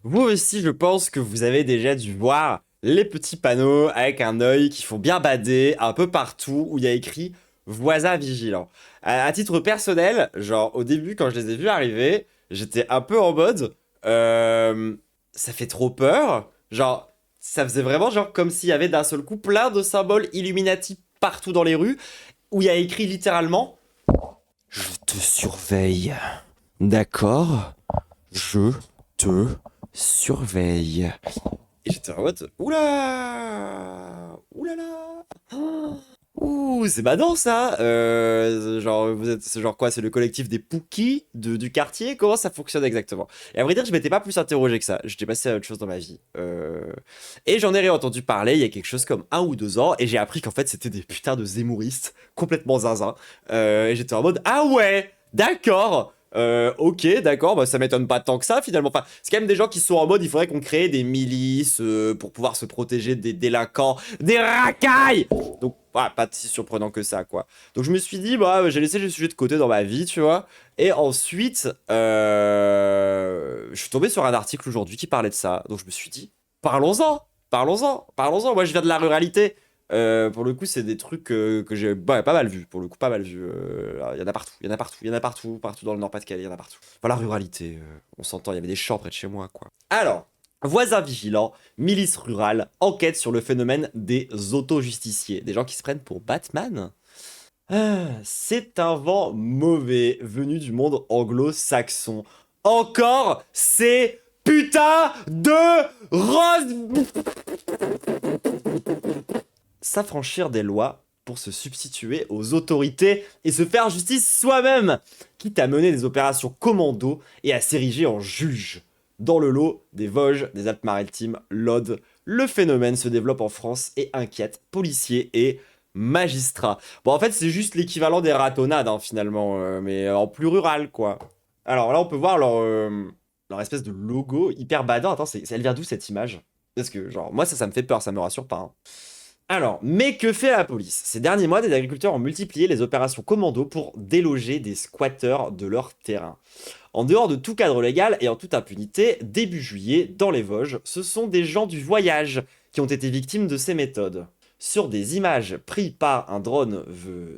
Vous aussi, je pense que vous avez déjà dû voir les petits panneaux avec un œil qui font bien bader un peu partout où il y a écrit voisin vigilant. À titre personnel, genre au début quand je les ai vus arriver, j'étais un peu en mode euh, ça fait trop peur. Genre, ça faisait vraiment genre comme s'il y avait d'un seul coup plein de symboles Illuminati partout dans les rues où il y a écrit littéralement je te surveille. D'accord? Je te surveille. Et j'étais en mode, oula, oulala, oh, ouh, c'est badant ça. Genre, vous êtes, c'est genre quoi? C'est le collectif des Pookies du quartier? Comment ça fonctionne exactement? Et à vrai dire, je m'étais pas plus interrogé que ça. J'étais passé à autre chose dans ma vie. Et j'en ai réentendu parler il y a quelque chose comme 1 ou 2 ans, et j'ai appris qu'en fait c'était des putains de zémouristes complètement zinzin. Et j'étais en mode, ah ouais, d'accord. Ok, d'accord, bah ça m'étonne pas tant que ça finalement. Enfin, c'est quand même des gens qui sont en mode il faudrait qu'on crée des milices pour pouvoir se protéger des délinquants, des racailles. Donc, voilà, pas si surprenant que ça, quoi. Donc, je me suis dit, bah, j'ai laissé le sujet de côté dans ma vie, tu vois. Et ensuite, je suis tombé sur un article aujourd'hui qui parlait de ça. Donc, je me suis dit, parlons-en, parlons-en, parlons-en. Moi, je viens de la ruralité. Pour le coup, c'est des trucs que j'ai pas mal vu. Pour le coup, pas mal vu. Il y en a partout, il y en a partout, il y en a partout, partout dans le Nord-Pas-de-Calais, il y en a partout. Voilà, la ruralité, on s'entend, il y avait des champs près de chez moi, quoi. Alors, voisins vigilants, milice rurale, enquête sur le phénomène des auto-justiciers. Des gens qui se prennent pour Batman. C'est un vent mauvais venu du monde anglo-saxon. Encore ces putains de roses s'affranchir des lois pour se substituer aux autorités et se faire justice soi-même, quitte à mener des opérations commando et à s'ériger en juge. Dans le lot des Vosges, des Alpes-Maritimes, l'Aude, le phénomène se développe en France et inquiète policiers et magistrats. Bon, en fait, c'est juste l'équivalent des ratonnades, hein, finalement, mais en plus rural, quoi. Alors là, on peut voir leur espèce de logo hyper badant. Attends, elle vient d'où cette image? Parce que, genre, moi, ça me fait peur, ça me rassure pas, hein. Alors, mais que fait la police? Ces derniers mois, des agriculteurs ont multiplié les opérations commando pour déloger des squatteurs de leur terrain. En dehors de tout cadre légal et en toute impunité, début juillet, dans les Vosges, ce sont des gens du voyage qui ont été victimes de ces méthodes. Sur des images prises par un drone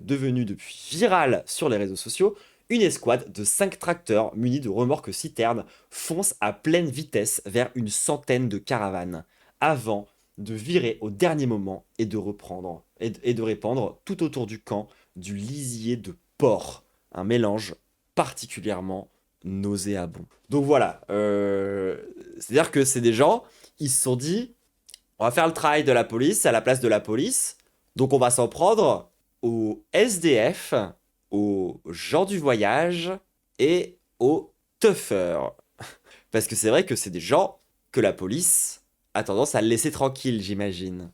devenu depuis viral sur les réseaux sociaux, une escouade de 5 tracteurs munis de remorques citernes fonce à pleine vitesse vers une centaine de caravanes, avant de virer au dernier moment et de reprendre et de répandre tout autour du camp du lisier de porc, un mélange particulièrement nauséabond. Donc voilà, c'est-à-dire que c'est des gens, ils se sont dit, on va faire le travail de la police à la place de la police, donc on va s'en prendre aux SDF, aux gens du voyage et aux tuffers. Parce que c'est vrai que c'est des gens que la police a tendance à laisser tranquilles, j'imagine.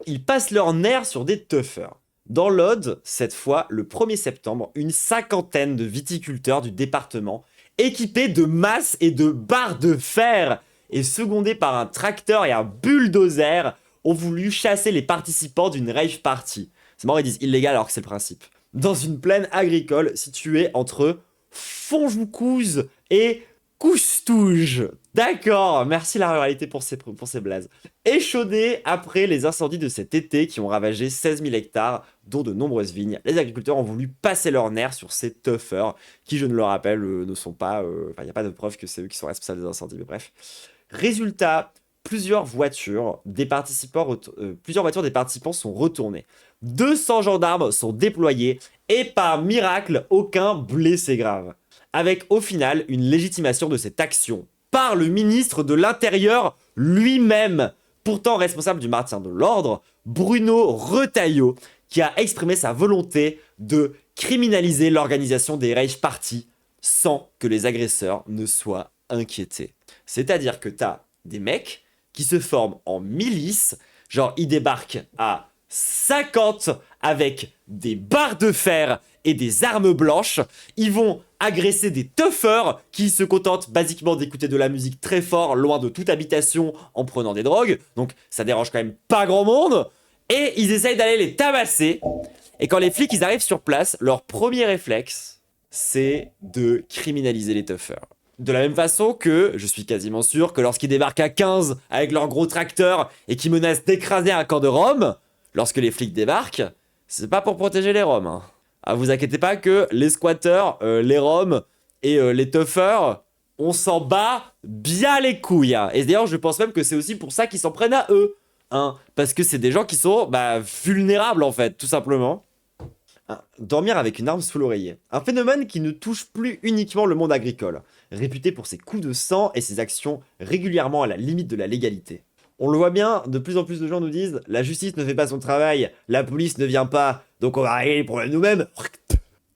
Ils passent leur nerfs sur des tuffers. Dans l'Aude, cette fois, le 1er septembre, une cinquantaine de viticulteurs du département, équipés de masses et de barres de fer, et secondés par un tracteur et un bulldozer, ont voulu chasser les participants d'une rave party. C'est marrant, ils disent illégal alors que c'est le principe. Dans une plaine agricole située entre Fonjoucouze et Coustouge. D'accord, merci la ruralité pour ces blazes. Échaudés après les incendies de cet été qui ont ravagé 16 000 hectares, dont de nombreuses vignes, les agriculteurs ont voulu passer leur nerfs sur ces tuffers, qui, je ne le rappelle, ne sont pas... Enfin, il n'y a pas de preuve que c'est eux qui sont responsables des incendies, mais bref. Résultat, plusieurs voitures des participants sont retournées. 200 gendarmes sont déployés, et par miracle, aucun blessé grave. Avec au final une légitimation de cette action par le ministre de l'Intérieur lui-même, pourtant responsable du maintien de l'ordre, Bruno Retailleau, qui a exprimé sa volonté de criminaliser l'organisation des rave parties sans que les agresseurs ne soient inquiétés. C'est-à-dire que t'as des mecs qui se forment en milice, genre ils débarquent à 50 avec des barres de fer et des armes blanches, ils vont agresser des tuffers qui se contentent basiquement d'écouter de la musique très fort, loin de toute habitation, en prenant des drogues, donc ça dérange quand même pas grand monde, et ils essayent d'aller les tabasser, et quand les flics ils arrivent sur place, leur premier réflexe, c'est de criminaliser les tuffers. De la même façon que, je suis quasiment sûr, que lorsqu'ils débarquent à 15 avec leurs gros tracteurs et qui menacent d'écraser un camp de Roms, lorsque les flics débarquent, c'est pas pour protéger les Roms. Hein. Ah, vous inquiétez pas que les squatteurs, les Roms et les toughers, on s'en bat bien les couilles. Hein. Et d'ailleurs, je pense même que c'est aussi pour ça qu'ils s'en prennent à eux. Hein, parce que c'est des gens qui sont vulnérables en fait, tout simplement. Dormir avec une arme sous l'oreiller. Un phénomène qui ne touche plus uniquement le monde agricole, réputé pour ses coups de sang et ses actions régulièrement à la limite de la légalité. On le voit bien, de plus en plus de gens nous disent « La justice ne fait pas son travail, la police ne vient pas, donc on va régler les problèmes nous-mêmes »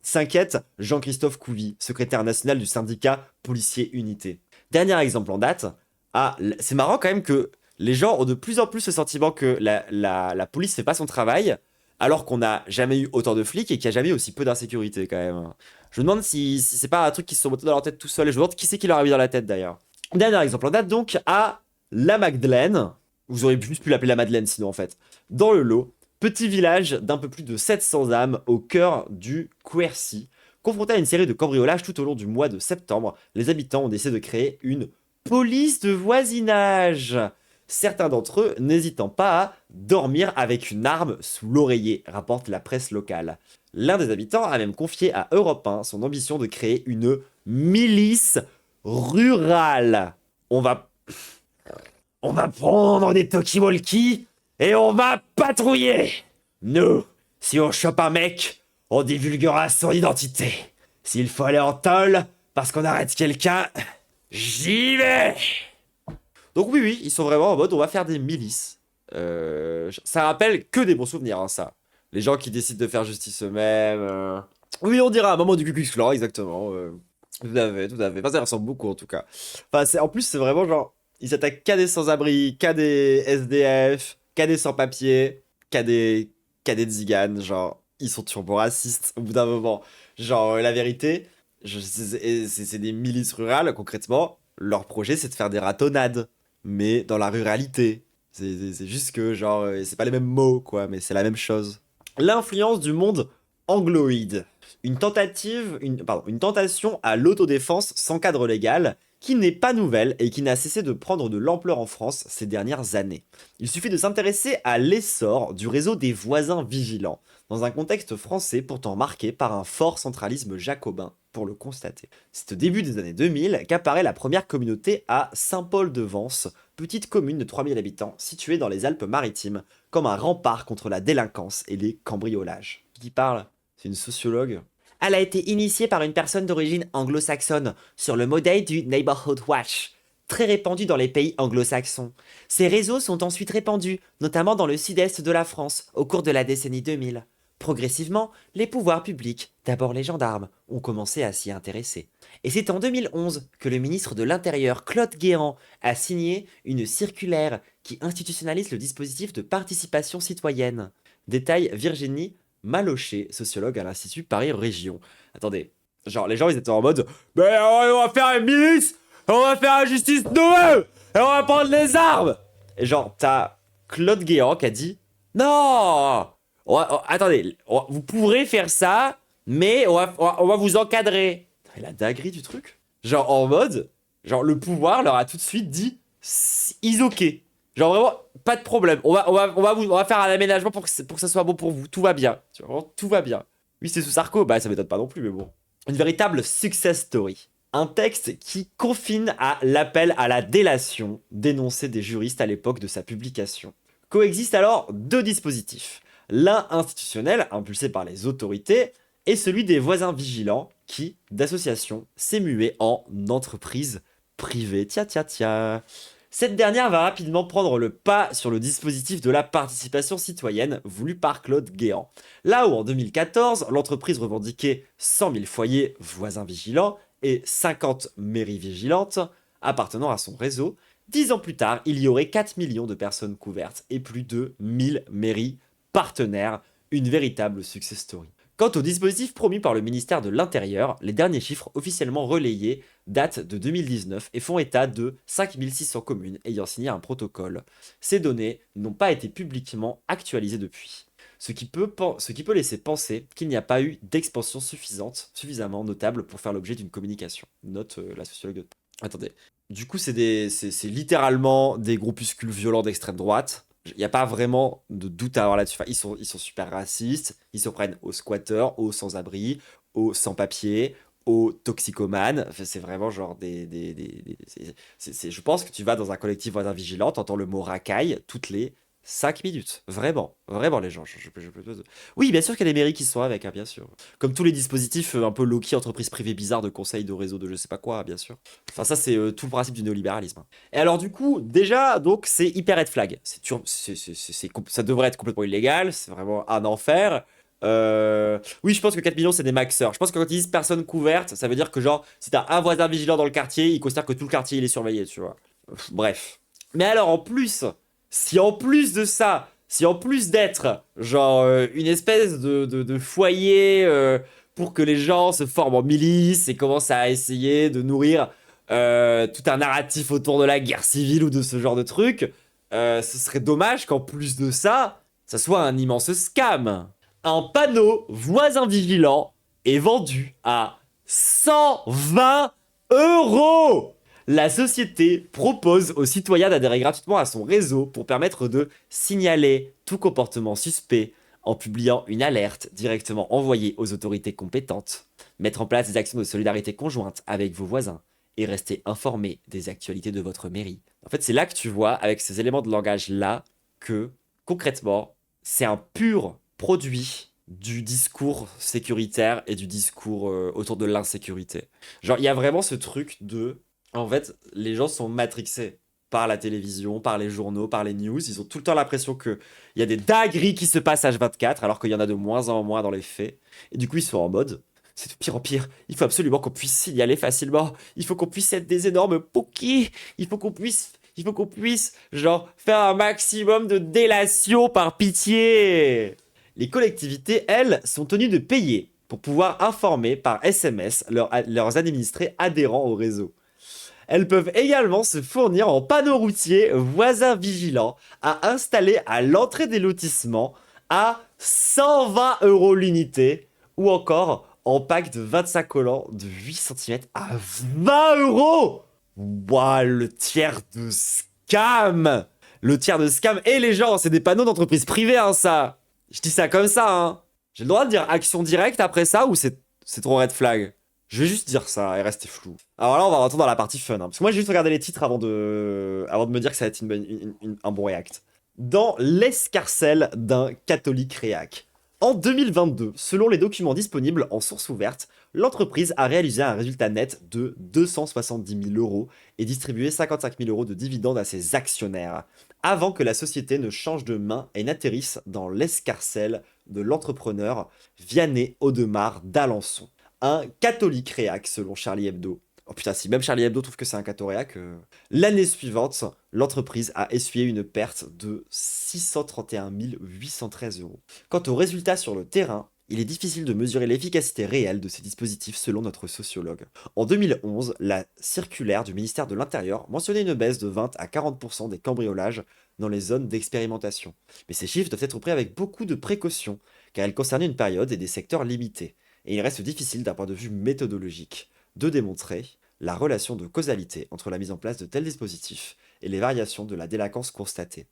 s'inquiète Jean-Christophe Couvi, secrétaire national du syndicat Policiers Unité. Dernier exemple en date, c'est marrant quand même que les gens ont de plus en plus le sentiment que la police fait pas son travail, alors qu'on n'a jamais eu autant de flics et qu'il n'y a jamais eu aussi peu d'insécurité quand même. Je me demande si c'est pas un truc qui se sont montés dans leur tête tout seul, et je me demande qui c'est qui leur a mis dans la tête d'ailleurs. Dernier exemple en date donc à La Magdeleine, vous auriez juste pu l'appeler La Madeleine sinon en fait, dans le Lot, petit village d'un peu plus de 700 âmes au cœur du Quercy. Confronté à une série de cambriolages tout au long du mois de septembre, les habitants ont décidé de créer une police de voisinage. Certains d'entre eux n'hésitant pas à dormir avec une arme sous l'oreiller, rapporte la presse locale. L'un des habitants a même confié à Europe 1 son ambition de créer une milice rurale. On va prendre des talkie-walkie et on va patrouiller. Nous, si on chope un mec, on divulguera son identité. S'il faut aller en tôle parce qu'on arrête quelqu'un, j'y vais. Donc oui, ils sont vraiment en mode on va faire des milices. Ça rappelle que des bons souvenirs, hein, ça. Les gens qui décident de faire justice eux-mêmes. Oui, on dira un moment du Ku Klux Klan, exactement. Tout à fait, tout à fait. Enfin, ça ressemble beaucoup en tout cas. Enfin, en plus, c'est vraiment genre, ils s'attaquent qu'à des sans-abri, qu'à des SDF, qu'à des sans-papiers, qu'à des tziganes. Genre, ils sont turbo racistes au bout d'un moment. Genre, la vérité, c'est des milices rurales, concrètement. Leur projet, c'est de faire des ratonnades, mais dans la ruralité. C'est juste que, genre, c'est pas les mêmes mots, quoi, mais c'est la même chose. L'influence du monde angloïde. Une tentation à l'autodéfense sans cadre légal, qui n'est pas nouvelle et qui n'a cessé de prendre de l'ampleur en France ces dernières années. Il suffit de s'intéresser à l'essor du réseau des voisins vigilants, dans un contexte français pourtant marqué par un fort centralisme jacobin, pour le constater. C'est au début des années 2000 qu'apparaît la première communauté à Saint-Paul-de-Vence, petite commune de 3000 habitants située dans les Alpes-Maritimes, comme un rempart contre la délinquance et les cambriolages. Qui parle? C'est une sociologue. Elle a été initiée par une personne d'origine anglo-saxonne, sur le modèle du Neighborhood Watch, très répandu dans les pays anglo-saxons. Ces réseaux sont ensuite répandus, notamment dans le sud-est de la France, au cours de la décennie 2000. Progressivement, les pouvoirs publics, d'abord les gendarmes, ont commencé à s'y intéresser. Et c'est en 2011 que le ministre de l'Intérieur, Claude Guéant, a signé une circulaire qui institutionnalise le dispositif de participation citoyenne. Détaille Virginie Malocher, sociologue à l'Institut Paris Région. Attendez, genre les gens ils étaient en mode « Mais on va faire une milice, on va faire la justice nous-mêmes, et on va prendre les armes !» Et genre t'as Claude Guéant qui a dit « Non, attendez, vous pourrez faire ça, mais on va vous encadrer. » Et la dinguerie du truc. Genre en mode, genre le pouvoir leur a tout de suite dit « Is ok ». Genre vraiment, pas de problème. On va faire un aménagement pour que ça soit bon pour vous. Tout va bien. Tu vois, vraiment, tout va bien. Oui, c'est sous Sarko. Bah, ça m'étonne pas non plus, mais bon. Une véritable success story. Un texte qui confine à l'appel à la délation dénoncé des juristes à l'époque de sa publication. Coexistent alors deux dispositifs. L'un institutionnel, impulsé par les autorités, et celui des voisins vigilants, qui, d'association, s'est mué en entreprise privée. Tia. Cette dernière va rapidement prendre le pas sur le dispositif de la participation citoyenne voulu par Claude Guéant. Là où en 2014, l'entreprise revendiquait 100 000 foyers voisins vigilants et 50 mairies vigilantes appartenant à son réseau, 10 ans plus tard, il y aurait 4 millions de personnes couvertes et plus de 1000 mairies partenaires, une véritable success story. Quant au dispositif promu par le ministère de l'Intérieur, les derniers chiffres officiellement relayés datent de 2019 et font état de 5600 communes ayant signé un protocole. Ces données n'ont pas été publiquement actualisées depuis. ce qui peut laisser penser qu'il n'y a pas eu d'expansion suffisamment notable pour faire l'objet d'une communication. Note la sociologue de... Attendez. Du coup, c'est littéralement des groupuscules violents d'extrême droite. Il n'y a pas vraiment de doute à avoir là-dessus. Enfin, ils sont super racistes, ils s'en prennent aux squatteurs, aux sans-abri, aux sans-papiers, aux toxicomanes. Enfin, c'est vraiment genre je pense que tu vas dans un collectif voisin vigilant, t'entends le mot racaille toutes les 5 minutes. Vraiment, vraiment les gens. Oui, bien sûr qu'il y a des mairies qui sont avec, hein, bien sûr. Comme tous les dispositifs un peu low-key, entreprises privées bizarres de conseils de réseau de je sais pas quoi, bien sûr. Enfin, ça, c'est tout le principe du néolibéralisme, hein. Et alors, du coup, déjà, donc, c'est hyper red flag. Ça devrait être complètement illégal, c'est vraiment un enfer. Oui, je pense que 4 millions, c'est des maxeurs. Je pense que quand ils disent personne couverte, ça veut dire que, genre, si t'as un voisin vigilant dans le quartier, il considère que tout le quartier, il est surveillé, tu vois. Bref. Mais alors, en plus, si en plus de ça, si en plus d'être, genre, une espèce de foyer pour que les gens se forment en milice et commencent à essayer de nourrir tout un narratif autour de la guerre civile ou de ce genre de truc, ce serait dommage qu'en plus de ça, ça soit un immense scam. Un panneau voisin vigilant est vendu à 120 euros. La société propose aux citoyens d'adhérer gratuitement à son réseau pour permettre de signaler tout comportement suspect en publiant une alerte directement envoyée aux autorités compétentes, mettre en place des actions de solidarité conjointe avec vos voisins et rester informé des actualités de votre mairie. En fait, c'est là que tu vois, avec ces éléments de langage-là, que concrètement, c'est un pur produit du discours sécuritaire et du discours autour de l'insécurité. Genre, il y a vraiment ce truc de... En fait, les gens sont matrixés par la télévision, par les journaux, par les news. Ils ont tout le temps l'impression qu'il y a des dingueries qui se passent H24, alors qu'il y en a de moins en moins dans les faits. Et du coup, ils sont en mode, c'est de pire en pire. Il faut absolument qu'on puisse signaler facilement. Il faut qu'on puisse être des énormes pokés. Il faut qu'on puisse, genre, faire un maximum de délation par pitié. Les collectivités, elles, sont tenues de payer pour pouvoir informer par SMS leurs administrés adhérents au réseau. Elles peuvent également se fournir en panneaux routiers voisins vigilants à installer à l'entrée des lotissements à 120 euros l'unité ou encore en pack de 25 collants de 8 cm à 20 euros. Ouah, le tiers de scam. Le tiers de scam. Et les gens, c'est des panneaux d'entreprise privée, hein, ça. Je dis ça comme ça, hein. J'ai le droit de dire action directe après ça ou c'est trop red flag? Je vais juste dire ça et rester flou. Alors là, on va rentrer dans la partie fun, hein, parce que moi, j'ai juste regardé les titres avant de me dire que ça va être un bon react. Dans l'escarcelle d'un catholique réac. En 2022, selon les documents disponibles en source ouverte, l'entreprise a réalisé un résultat net de 270 000 euros et distribué 55 000 euros de dividendes à ses actionnaires, avant que la société ne change de main et n'atterrisse dans l'escarcelle de l'entrepreneur Vianney Audemars d'Alençon. Un catholique réac, selon Charlie Hebdo. Oh putain, si même Charlie Hebdo trouve que c'est un catho réac... L'année suivante, l'entreprise a essuyé une perte de 631 813 euros. Quant aux résultats sur le terrain, il est difficile de mesurer l'efficacité réelle de ces dispositifs selon notre sociologue. En 2011, la circulaire du ministère de l'Intérieur mentionnait une baisse de 20 à 40% des cambriolages dans les zones d'expérimentation. Mais ces chiffres doivent être pris avec beaucoup de précaution, car elles concernaient une période et des secteurs limités. Et il reste difficile d'un point de vue méthodologique de démontrer la relation de causalité entre la mise en place de tels dispositifs et les variations de la délinquance constatée.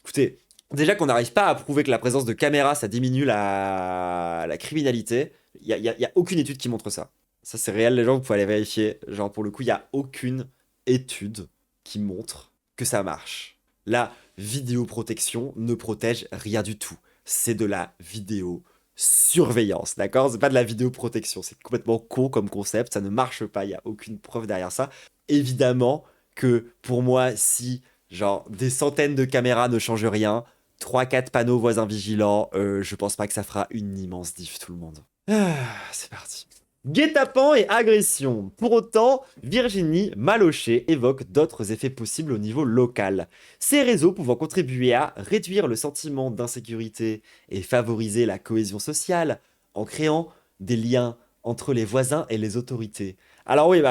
Écoutez, déjà qu'on n'arrive pas à prouver que la présence de caméras, ça diminue la criminalité, il y a aucune étude qui montre ça. Ça, c'est réel, les gens, vous pouvez aller vérifier. Genre, pour le coup, il n'y a aucune étude qui montre que ça marche. La vidéoprotection ne protège rien du tout. C'est de la vidéosurveillance, d'accord? C'est pas de la vidéoprotection, c'est complètement con comme concept, ça ne marche pas, il n'y a aucune preuve derrière ça. Évidemment que pour moi, si genre des centaines de caméras ne changent rien, 3-4 panneaux voisins vigilants, je pense pas que ça fera une immense diff tout le monde. C'est parti. Guet-apens et agression. Pour autant, Virginie Malocher évoque d'autres effets possibles au niveau local. Ces réseaux pouvant contribuer à réduire le sentiment d'insécurité et favoriser la cohésion sociale en créant des liens entre les voisins et les autorités. Alors oui,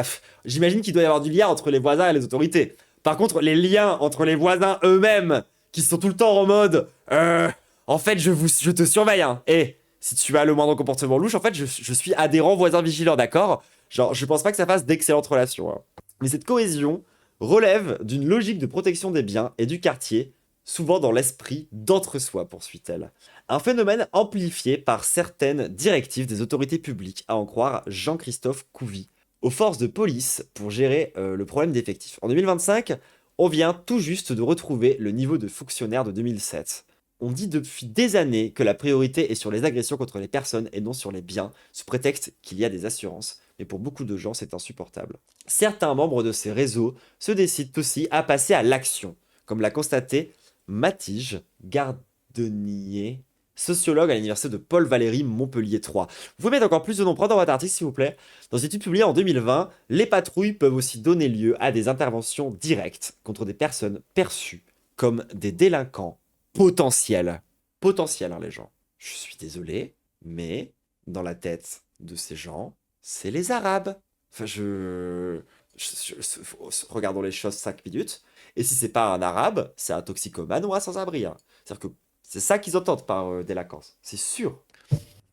j'imagine qu'il doit y avoir du lien entre les voisins et les autorités. Par contre, les liens entre les voisins eux-mêmes, qui sont tout le temps en mode En fait, je te surveille, hein. Et si tu as le moindre comportement louche, en fait, je suis adhérent voisin vigilant, d'accord? Genre, je pense pas que ça fasse d'excellentes relations, hein. Mais cette cohésion relève d'une logique de protection des biens et du quartier, souvent dans l'esprit d'entre-soi, poursuit-elle. Un phénomène amplifié par certaines directives des autorités publiques, à en croire Jean-Christophe Couvi, aux forces de police pour gérer le problème d'effectifs. En 2025, on vient tout juste de retrouver le niveau de fonctionnaire de 2007. On dit depuis des années que la priorité est sur les agressions contre les personnes et non sur les biens, sous prétexte qu'il y a des assurances, mais pour beaucoup de gens c'est insupportable. Certains membres de ces réseaux se décident aussi à passer à l'action, comme l'a constaté Mathilde Gardenier, sociologue à l'université de Paul Valéry Montpellier 3. Vous pouvez mettre encore plus de noms propres dans votre article s'il vous plaît. Dans une étude publiée en 2020, les patrouilles peuvent aussi donner lieu à des interventions directes contre des personnes perçues comme des délinquants potentiels. Potentiels, hein, les gens. Je suis désolé, mais dans la tête de ces gens, c'est les Arabes. Enfin, regardons les choses 5 minutes. Et si c'est pas un Arabe, c'est un toxicomane ou un sans-abri, hein. C'est-à-dire que c'est ça qu'ils entendent par délinquance. C'est sûr.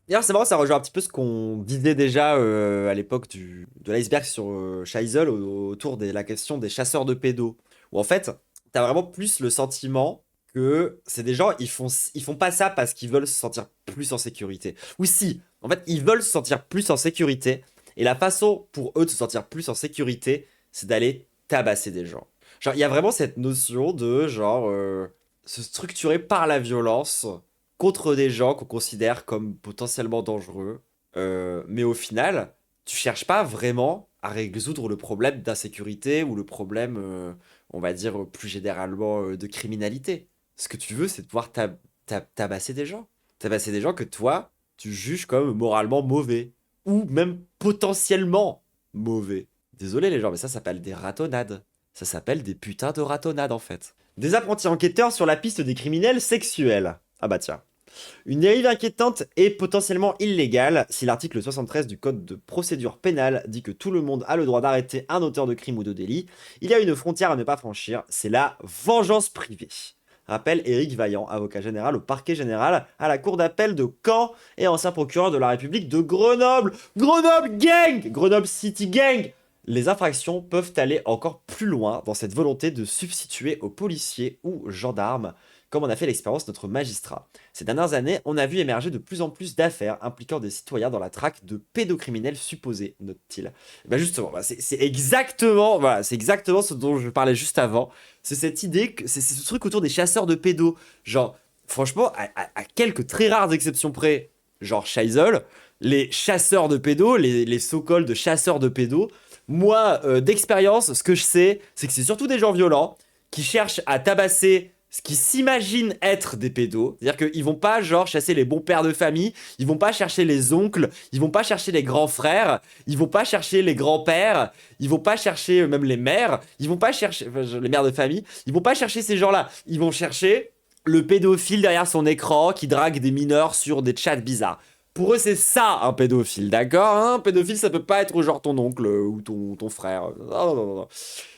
D'ailleurs, c'est marrant, ça rejoint un petit peu ce qu'on disait déjà à l'époque de l'iceberg sur Scheisel autour de la question des chasseurs de pédos. Où en fait, t'as vraiment plus le sentiment que c'est des gens, ils font pas ça parce qu'ils veulent se sentir plus en sécurité. Ou si, en fait, ils veulent se sentir plus en sécurité. Et la façon pour eux de se sentir plus en sécurité, c'est d'aller tabasser des gens. Genre, il y a vraiment cette notion de genre se structurer par la violence contre des gens qu'on considère comme potentiellement dangereux. Mais au final, tu cherches pas vraiment à résoudre le problème d'insécurité ou le problème, on va dire, plus généralement de criminalité. Ce que tu veux, c'est de pouvoir tabasser des gens. Tabasser des gens que toi, tu juges comme moralement mauvais. Ou même potentiellement mauvais. Désolé les gens, mais ça s'appelle des ratonnades. Ça s'appelle des putains de ratonnades en fait. Des apprentis enquêteurs sur la piste des criminels sexuels. Ah bah tiens. Une dérive inquiétante et potentiellement illégale si l'article 73 du Code de procédure pénale dit que tout le monde a le droit d'arrêter un auteur de crime ou de délit. Il y a une frontière à ne pas franchir, c'est la vengeance privée. Rappelle Éric Vaillant, avocat général au parquet général à la cour d'appel de Caen et ancien procureur de la République de Grenoble. Grenoble Gang! Grenoble City Gang! Les infractions peuvent aller encore plus loin dans cette volonté de substituer aux policiers ou gendarmes, comme on a fait l'expérience notre magistrat. Ces dernières années, on a vu émerger de plus en plus d'affaires impliquant des citoyens dans la traque de pédocriminels supposés, note-t-il. Ben justement, c'est exactement, voilà, c'est exactement ce dont je parlais juste avant. C'est cette idée, c'est ce truc autour des chasseurs de pédos. Genre, franchement, à quelques très rares exceptions près, genre Scheisel, les chasseurs de pédos, les so-called de chasseurs de pédos, moi, d'expérience, ce que je sais, c'est que c'est surtout des gens violents qui cherchent à tabasser ce qui s'imaginent être des pédos. C'est-à-dire qu'ils vont pas, genre, chasser les bons pères de famille, ils vont pas chercher les oncles, ils vont pas chercher les grands frères, ils vont pas chercher les grands-pères, ils vont pas chercher même les mères, ils vont pas chercher, les mères de famille, ils vont pas chercher ces gens-là. Ils vont chercher le pédophile derrière son écran qui drague des mineurs sur des chats bizarres. Pour eux, c'est ça un pédophile, d'accord, hein? Un pédophile, ça peut pas être genre ton oncle ou ton frère. Non, non, non, non.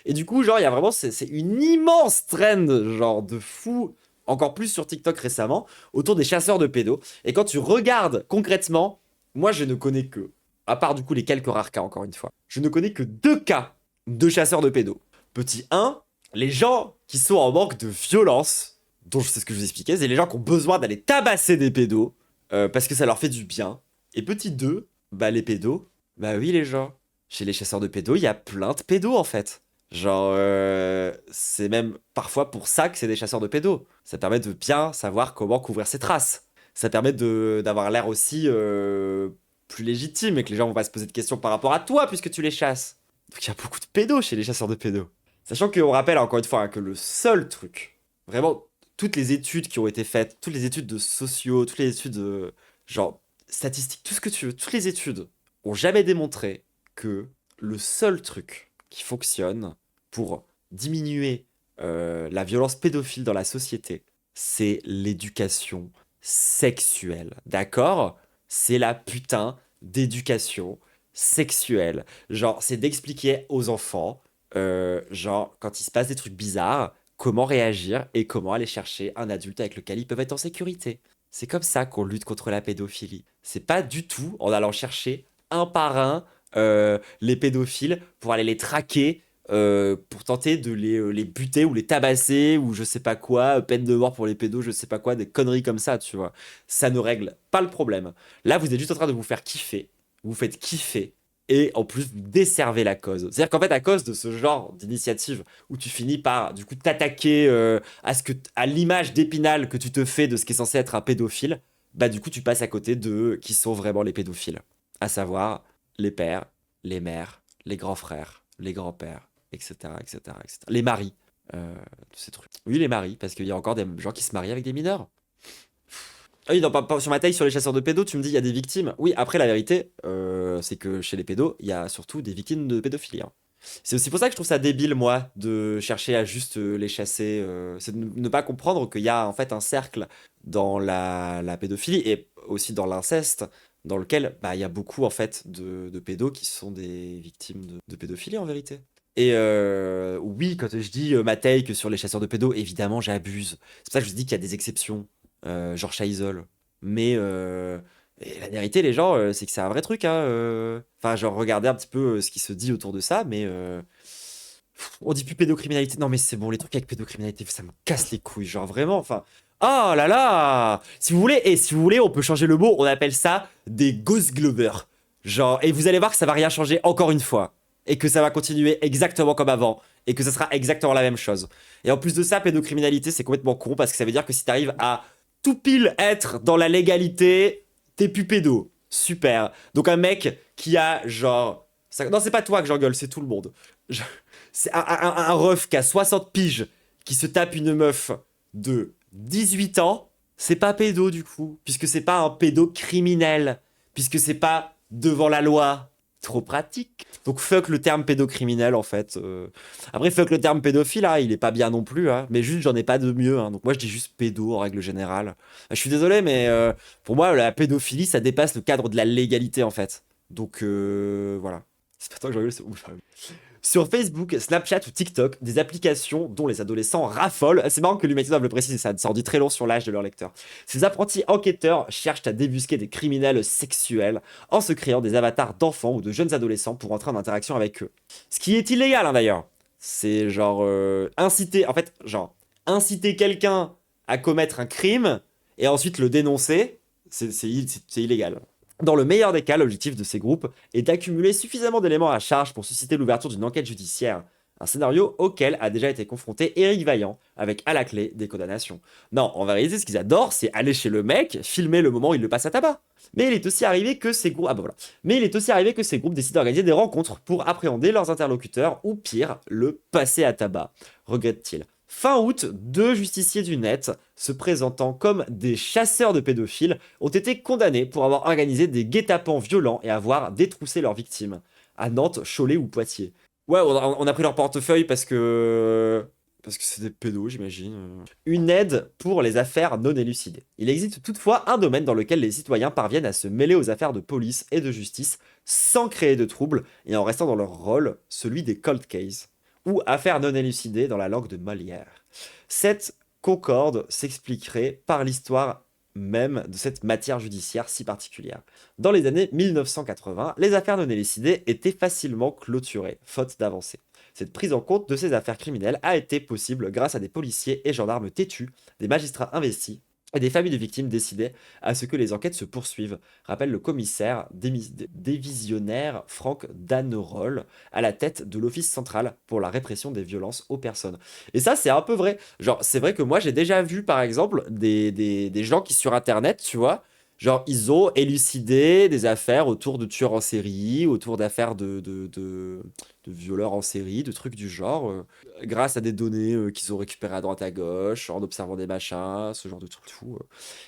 Et du coup, genre, il y a vraiment, c'est une immense trend, genre, de fou, encore plus sur TikTok récemment, autour des chasseurs de pédos. Et quand tu regardes concrètement, moi, je ne connais que, à part du coup les quelques rares cas, encore une fois, je ne connais que 2 cas de chasseurs de pédos. Petit 1, les gens qui sont en manque de violence, dont je sais ce que je vous expliquais, c'est les gens qui ont besoin d'aller tabasser des pédos, parce que ça leur fait du bien. Et petit 2, bah les pédos, bah oui les gens, chez les chasseurs de pédos, il y a plein de pédos en fait. Genre, c'est même parfois pour ça que c'est des chasseurs de pédos. Ça permet de bien savoir comment couvrir ses traces. Ça permet d'avoir l'air aussi plus légitime et que les gens vont pas se poser de questions par rapport à toi puisque tu les chasses. Donc il y a beaucoup de pédos chez les chasseurs de pédos. Sachant qu'on rappelle encore une fois hein, que le seul truc, vraiment, toutes les études qui ont été faites, toutes les études de sociaux, toutes les études genre statistiques, tout ce que tu veux, toutes les études ont jamais démontré que le seul truc qui fonctionne pour diminuer la violence pédophile dans la société, c'est l'éducation sexuelle. D'accord? C'est la putain d'éducation sexuelle. Genre, c'est d'expliquer aux enfants, genre, quand il se passe des trucs bizarres, comment réagir et comment aller chercher un adulte avec lequel ils peuvent être en sécurité. C'est comme ça qu'on lutte contre la pédophilie. C'est pas du tout en allant chercher un par un les pédophiles pour aller les traquer, pour tenter de les buter ou les tabasser ou je sais pas quoi, peine de mort pour les pédos, je sais pas quoi, des conneries comme ça, tu vois. Ça ne règle pas le problème. Là, vous êtes juste en train de vous faire kiffer. Vous faites kiffer. Et en plus, vous desservez la cause. C'est-à-dire qu'en fait, à cause de ce genre d'initiative où tu finis par, du coup, t'attaquer à l'image d'Épinal que tu te fais de ce qui est censé être un pédophile, bah du coup, tu passes à côté de qui sont vraiment les pédophiles. À savoir les pères, les mères, les grands frères, les grands-pères, etc., etc., etc. Les maris, tous ces trucs. Oui, les maris, parce qu'il y a encore des gens qui se marient avec des mineurs. Ah oui, non, sur ma taille, sur les chasseurs de pédos, tu me dis il y a des victimes. Oui, après, la vérité, c'est que chez les pédos, il y a surtout des victimes de pédophilie, hein. C'est aussi pour ça que je trouve ça débile, moi, de chercher à juste les chasser. C'est de ne pas comprendre qu'il y a en fait un cercle dans la pédophilie et aussi dans l'inceste, dans lequel bah, il y a beaucoup en fait de pédos qui sont des victimes de pédophilie en vérité. Et oui, quand je dis ma take sur les chasseurs de pédos, évidemment, j'abuse. C'est pour ça que je vous dis qu'il y a des exceptions, genre Shaisol. Mais et la vérité, les gens, c'est que c'est un vrai truc, hein. Enfin, genre, regardez un petit peu ce qui se dit autour de ça, mais on dit plus pédocriminalité. Non, mais c'est bon, les trucs avec pédocriminalité, ça me casse les couilles, genre vraiment. Enfin, oh là là! Si vous voulez, et si vous voulez, on peut changer le mot. On appelle ça des ghost glovers. Genre, et vous allez voir que ça va rien changer encore une fois, et que ça va continuer exactement comme avant, et que ça sera exactement la même chose. Et en plus de ça, pédocriminalité, c'est complètement con parce que ça veut dire que si t'arrives à tout pile être dans la légalité, t'es plus pédo. Super. Donc un mec qui a genre... Non, c'est pas toi que j'engueule, c'est tout le monde. Je- C'est un ref qui a 60 piges, qui se tape une meuf de 18 ans, c'est pas pédo du coup, puisque c'est pas un pédo criminel, puisque c'est pas devant la loi. Trop pratique. Donc fuck le terme pédocriminel en fait. Après fuck le terme pédophile, hein, il est pas bien non plus, hein, mais juste j'en ai pas de mieux, hein. Donc moi je dis juste pédo en règle générale. Je suis désolé, mais pour moi la pédophilie ça dépasse le cadre de la légalité en fait. Donc voilà. C'est pas toi que j'en c'est ouf. Sur Facebook, Snapchat ou TikTok, des applications dont les adolescents raffolent. C'est marrant que l'humanité doive le préciser, ça en dit très long sur l'âge de leurs lecteurs. Ces apprentis enquêteurs cherchent à débusquer des criminels sexuels en se créant des avatars d'enfants ou de jeunes adolescents pour entrer en interaction avec eux. Ce qui est illégal, hein, d'ailleurs. C'est genre inciter, en fait, genre inciter quelqu'un à commettre un crime et ensuite le dénoncer, c'est illégal. Dans le meilleur des cas, l'objectif de ces groupes est d'accumuler suffisamment d'éléments à charge pour susciter l'ouverture d'une enquête judiciaire. Un scénario auquel a déjà été confronté Éric Vaillant, avec à la clé des condamnations. Non, en vérité, ce qu'ils adorent, c'est aller chez le mec, filmer le moment où il le passe à tabac. Mais il est aussi arrivé que ces groupes, Mais il est aussi arrivé que ces groupes décident d'organiser des rencontres pour appréhender leurs interlocuteurs, ou pire, le passer à tabac, regrette-t-il. Fin août, deux justiciers du net, se présentant comme des chasseurs de pédophiles, ont été condamnés pour avoir organisé des guet-apens violents et avoir détroussé leurs victimes. À Nantes, Cholet ou Poitiers. Ouais, on a pris leur portefeuille parce que... Parce que c'est des pédos, j'imagine. Une aide pour les affaires non élucidées. Il existe toutefois un domaine dans lequel les citoyens parviennent à se mêler aux affaires de police et de justice sans créer de troubles et en restant dans leur rôle, celui des cold cases ou affaires non élucidées dans la langue de Molière. Cette concorde s'expliquerait par l'histoire même de cette matière judiciaire si particulière. Dans les années 1980, les affaires non élucidées étaient facilement clôturées, faute d'avancée. Cette prise en compte de ces affaires criminelles a été possible grâce à des policiers et gendarmes têtus, des magistrats investis et des familles de victimes décidées à ce que les enquêtes se poursuivent, rappelle le commissaire divisionnaire Franck Danerol à la tête de l'Office central pour la répression des violences aux personnes. Et ça, c'est un peu vrai. Genre, c'est vrai que moi, j'ai déjà vu, par exemple, des gens qui, sur Internet, tu vois, genre, ils ont élucidé des affaires autour de tueurs en série, autour d'affaires de violeurs en série, de trucs du genre, grâce à des données qu'ils ont récupérées à droite à gauche, en observant des machins, ce genre de trucs fous.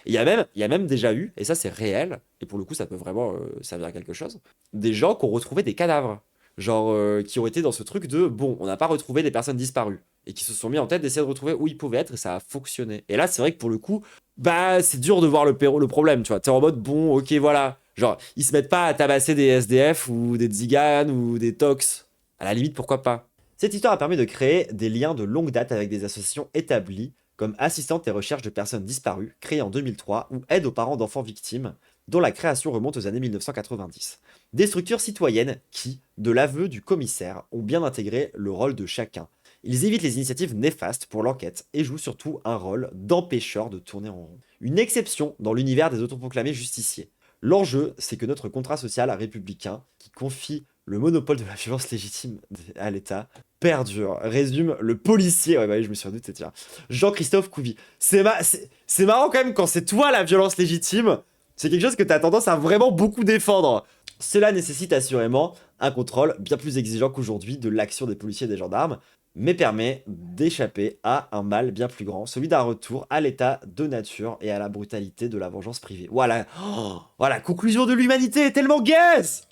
Et il y a même déjà eu, et ça c'est réel, et pour le coup ça peut vraiment servir à quelque chose, des gens qui ont retrouvé des cadavres. Genre, qui ont été dans ce truc de, bon, on n'a pas retrouvé des personnes disparues. Et qui se sont mis en tête d'essayer de retrouver où ils pouvaient être, et ça a fonctionné. Et là, c'est vrai que pour le coup, bah, c'est dur de voir le problème, tu vois. T'es en mode, bon, ok, voilà. Genre, ils se mettent pas à tabasser des SDF ou des tziganes ou des tox. À la limite, pourquoi pas. Cette histoire a permis de créer des liens de longue date avec des associations établies, comme Assistante et Recherche de personnes disparues, créée en 2003, ou Aide aux parents d'enfants victimes, dont la création remonte aux années 1990. Des structures citoyennes qui, de l'aveu du commissaire, ont bien intégré le rôle de chacun. Ils évitent les initiatives néfastes pour l'enquête et jouent surtout un rôle d'empêcheur de tourner en rond. Une exception dans l'univers des autoproclamés justiciers. L'enjeu, c'est que notre contrat social républicain, qui confie le monopole de la violence légitime à l'État, perdure, résume le policier, ouais bah oui, je me suis redouté, tiens, Jean-Christophe Couvi. C'est marrant quand même quand c'est toi la violence légitime, c'est quelque chose que t'as tendance à vraiment beaucoup défendre. Cela nécessite assurément un contrôle bien plus exigeant qu'aujourd'hui de l'action des policiers et des gendarmes, mais permet d'échapper à un mal bien plus grand, celui d'un retour à l'état de nature et à la brutalité de la vengeance privée. Voilà, oh, voilà, conclusion de l'humanité est tellement gaze.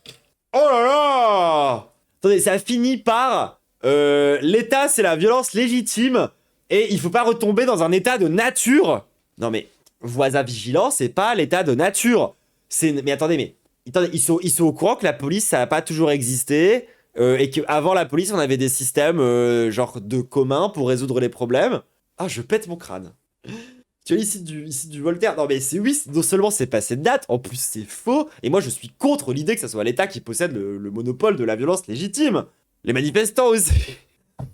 Oh là là! Attendez, ça finit par l'État, c'est la violence légitime et il faut pas retomber dans un état de nature. Non mais, voisin vigilant, c'est pas l'état de nature. Mais attendez, ils sont au courant que la police, ça a pas toujours existé et qu'avant la police, on avait des systèmes genre de commun pour résoudre les problèmes. Ah, je pète mon crâne. Tu vois, ici du Voltaire. Non, mais c'est oui, non seulement c'est passé de date, en plus c'est faux. Et moi, je suis contre l'idée que ce soit l'État qui possède le monopole de la violence légitime. Les manifestants aussi.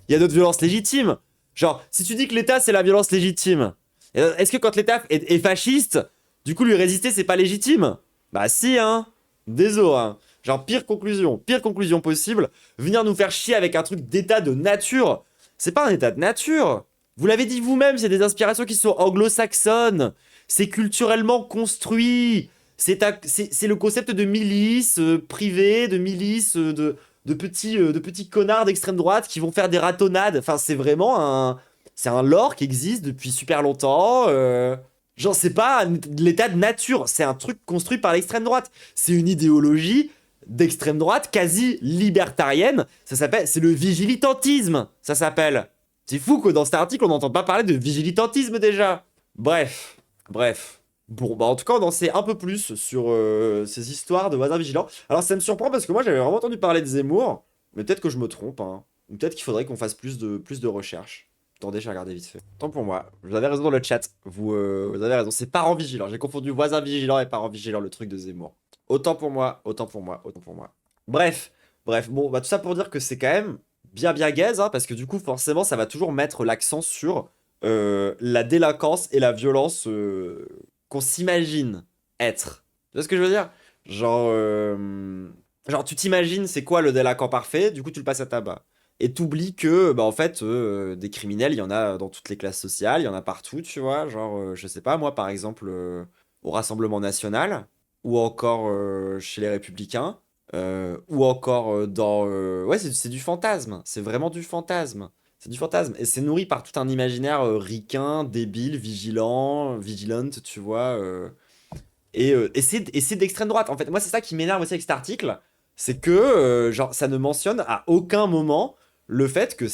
Il y a d'autres violences légitimes. Genre, si tu dis que l'État c'est la violence légitime, est-ce que quand l'État est fasciste, du coup lui résister c'est pas légitime? Bah si, hein. Désolé, hein. Genre, pire conclusion possible. Venir nous faire chier avec un truc d'état de nature. C'est pas un état de nature. Vous l'avez dit vous-même, c'est des inspirations qui sont anglo-saxonnes. C'est culturellement construit. C'est le concept de milice privée, de milice de petits connards d'extrême droite qui vont faire des ratonnades. Enfin, c'est vraiment c'est un lore qui existe depuis super longtemps. Genre, c'est pas l'état de nature. C'est un truc construit par l'extrême droite. C'est une idéologie d'extrême droite quasi libertarienne. C'est le vigilitantisme, ça s'appelle. C'est fou que dans cet article, on n'entend pas parler de vigilitantisme déjà. Bref. Bon, bah en tout cas, on en sait un peu plus sur ces histoires de voisins vigilants. Alors ça me surprend parce que moi, j'avais vraiment entendu parler de Zemmour, mais peut-être que je me trompe, hein. Ou peut-être qu'il faudrait qu'on fasse plus de recherches. Attendez, je vais regarder vite fait. Tant pour moi. Vous avez raison dans le chat. Vous avez raison. C'est parents vigilants. J'ai confondu voisins vigilants et parents vigilants, le truc de Zemmour. Autant pour moi. Bref. Bon, bah tout ça pour dire que c'est quand même bien gaze, hein, parce que du coup, forcément, ça va toujours mettre l'accent sur la délinquance et la violence qu'on s'imagine être. Tu vois ce que je veux dire? Genre, tu t'imagines c'est quoi le délinquant parfait, du coup, tu le passes à tabac. Et t'oublies que, bah, en fait, des criminels, il y en a dans toutes les classes sociales, il y en a partout, tu vois. Genre, je sais pas, moi, par exemple, au Rassemblement National, ou encore chez les Républicains, ou encore dans... Ouais, c'est du fantasme, c'est vraiment du fantasme. C'est du fantasme, et c'est nourri par tout un imaginaire ricain, débile, vigilante, tu vois. Et c'est d'extrême droite, en fait. Moi, c'est ça qui m'énerve aussi avec cet article, c'est que, genre, ça ne mentionne à aucun moment le fait que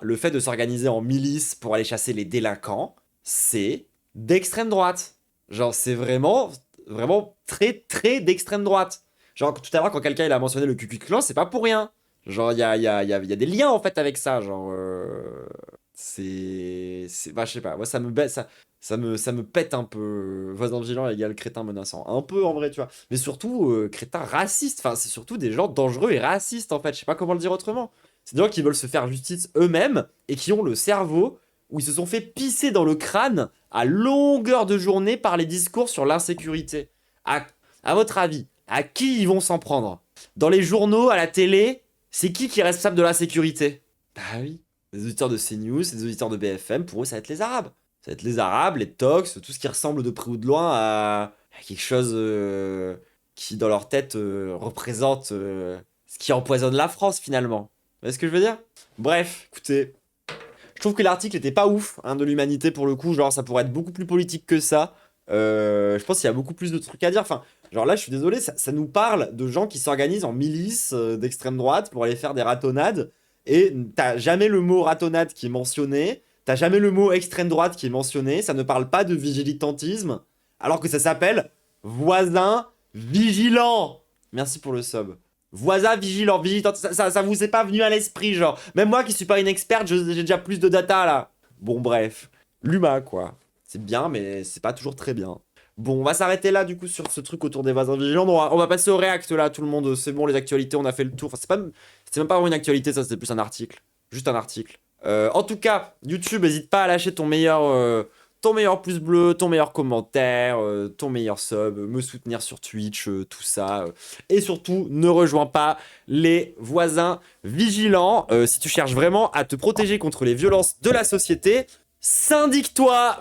le fait de s'organiser en milice pour aller chasser les délinquants, c'est d'extrême droite. Genre, c'est vraiment très d'extrême droite. Genre, tout à l'heure, quand quelqu'un il a mentionné le Ku Klux Klan, c'est pas pour rien. Genre, il y a des liens, en fait, avec ça. Genre, bah, je sais pas. Moi, ça me pète un peu. Voisin vigilant égale crétin menaçant. Un peu, en vrai, tu vois. Mais surtout, crétin raciste. Enfin, c'est surtout des gens dangereux et racistes, en fait. Je sais pas comment le dire autrement. C'est des gens qui veulent se faire justice eux-mêmes et qui ont le cerveau où ils se sont fait pisser dans le crâne à longueur de journée par les discours sur l'insécurité. À votre avis, à qui ils vont s'en prendre? Dans les journaux, à la télé, c'est qui est responsable de l'insécurité? Bah oui, des auditeurs de CNews, des auditeurs de BFM, pour eux, ça va être les Arabes. Ça va être les Arabes, les Tox, tout ce qui ressemble de près ou de loin à quelque chose qui, dans leur tête, représente ce qui empoisonne la France, finalement. Vous voyez ce que je veux dire? Bref, écoutez, je trouve que l'article était pas ouf, hein, de l'humanité, pour le coup. Genre, ça pourrait être beaucoup plus politique que ça. Je pense qu'il y a beaucoup plus de trucs à dire. Enfin, genre là, je suis désolé, ça nous parle de gens qui s'organisent en milices d'extrême droite pour aller faire des ratonnades. Et t'as jamais le mot ratonnade qui est mentionné. T'as jamais le mot extrême droite qui est mentionné. Ça ne parle pas de vigilitantisme. Alors que ça s'appelle voisin vigilant. Merci pour le sub. Voisin vigilant, vigilante, ça vous est pas venu à l'esprit, genre. Même moi qui suis pas une experte, j'ai déjà plus de data là. Bon, bref. L'humain, quoi. C'est bien, mais c'est pas toujours très bien. Bon, on va s'arrêter là, du coup, sur ce truc autour des voisins vigilants. On va passer au React, là, tout le monde. C'est bon, les actualités, on a fait le tour. Enfin, c'est même pas vraiment une actualité, ça, c'est plus un article. Juste un article. En tout cas, YouTube, n'hésite pas à lâcher ton meilleur pouce bleu, ton meilleur commentaire, ton meilleur sub, me soutenir sur Twitch, tout ça. Et surtout, ne rejoins pas les voisins vigilants. Si tu cherches vraiment à te protéger contre les violences de la société, syndique-toi.